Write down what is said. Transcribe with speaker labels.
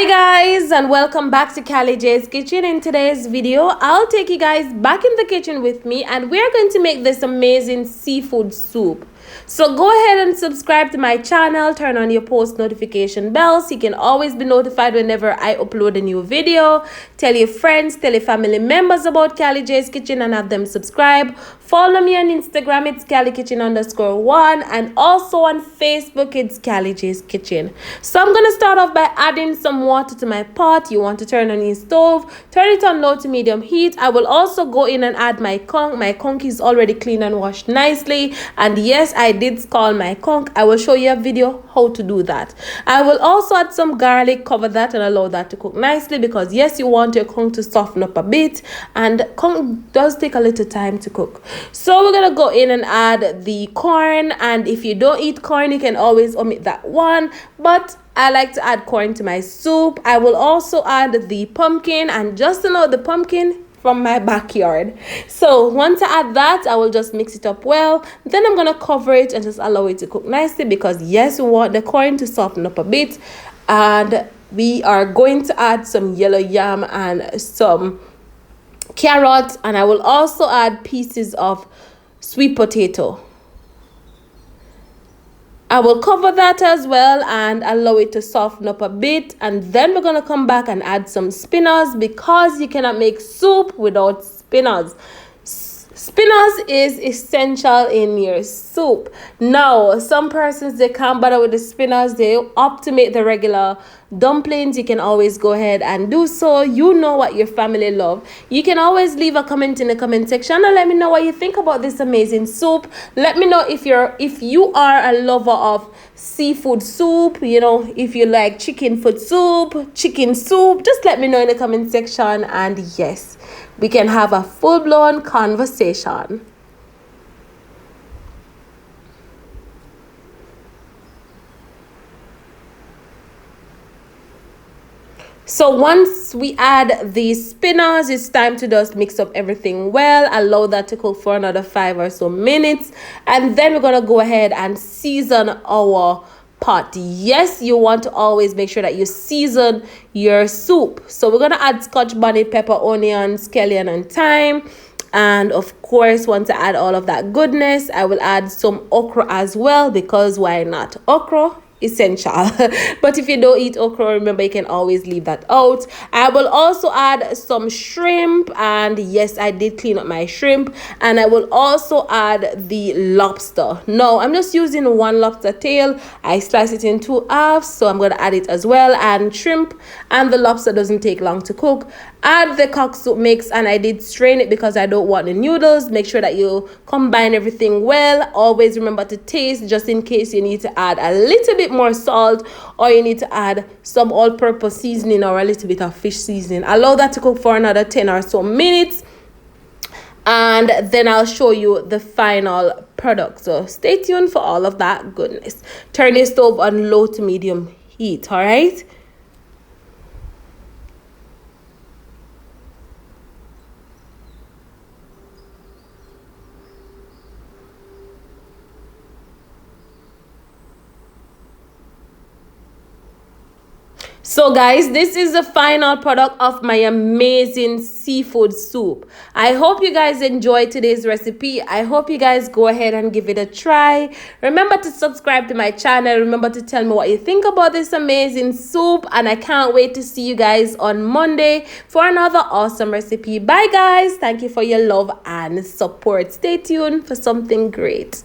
Speaker 1: Hi guys, and welcome back to Callie J's Kitchen. In today's video, I'll take you guys back in the kitchen with me and we're going to make this amazing seafood soup. So go ahead and subscribe to my channel, turn on your post notification bell so you can always be notified whenever I upload a new video. Tell your friends, tell your family members about Callie J's Kitchen and have them subscribe. Follow me on Instagram, it's CallieKitchen_1, and also on Facebook, it's Callie J's Kitchen. So I'm gonna start off by adding some water to my pot. You want to turn on your stove, turn it on low to medium heat. I will also go in and add my conch. My conch is already clean and washed nicely, and yes, I did scald my conch. I will show you a video how to do that. I will also add some garlic, cover that and allow that to cook nicely, because yes, you want your conch to soften up a bit, and conch does take a little time to cook. So we're gonna go in and add the corn, and if you don't eat corn, you can always omit that one, but I like to add corn to my soup. I will also add the pumpkin, and just to know, the pumpkin from my backyard. So once I add that, I will just mix it up well. Then I'm gonna cover it and just allow it to cook nicely, because yes, we want the corn to soften up a bit. And we are going to add some yellow yam and some carrot, and I will also add pieces of sweet potato. I will cover that as well and allow it to soften up a bit, and then we're going to come back and add some spinach, because you cannot make soup without spinach. Spinach is essential in your soup. Now, some persons, they can't bother with the spinach. They opt to make the regular dumplings. You can always go ahead and do so. You know what your family love. You can always leave a comment in the comment section and let me know what you think about this amazing soup. Let me know if you are a lover of seafood soup, you know, if you like chicken foot soup, chicken soup, just let me know in the comment section, and yes, we can have a full-blown conversation. So once we add the spinach, it's time to just mix up everything well. Allow that to cook for another 5 or so minutes, and then we're gonna go ahead and season our pot. Yes, you want to always make sure that you season your soup. So we're gonna add scotch bonnet pepper, onions, scallion, and thyme. And of course, once I add all of that goodness, I will add some okra as well, because why not? Okra, essential. But if you don't eat okra, remember, you can always leave that out. I will also add some shrimp, and yes, I did clean up my shrimp. And I will also add the lobster. No, I'm just using one lobster tail. I slice it in 2 halves, so I'm going to add it as well. And shrimp and the lobster doesn't take long to cook. Add the cock soup mix, and I did strain it because I don't want the noodles. Make sure that you combine everything well. Always remember to taste, just in case you need to add a little bit more salt, or you need to add some all-purpose seasoning or a little bit of fish seasoning. Allow that to cook for another 10 or so minutes, and then I'll show you the final product. So stay tuned for all of that goodness. Turn your stove on low to medium heat, all right? So guys, this is the final product of my amazing seafood soup. I hope you guys enjoyed today's recipe. I hope you guys go ahead and give it a try. Remember to subscribe to my channel. Remember to tell me what you think about this amazing soup, and I can't wait to see you guys on Monday for another awesome recipe. Bye guys. Thank you for your love and support. Stay tuned for something great.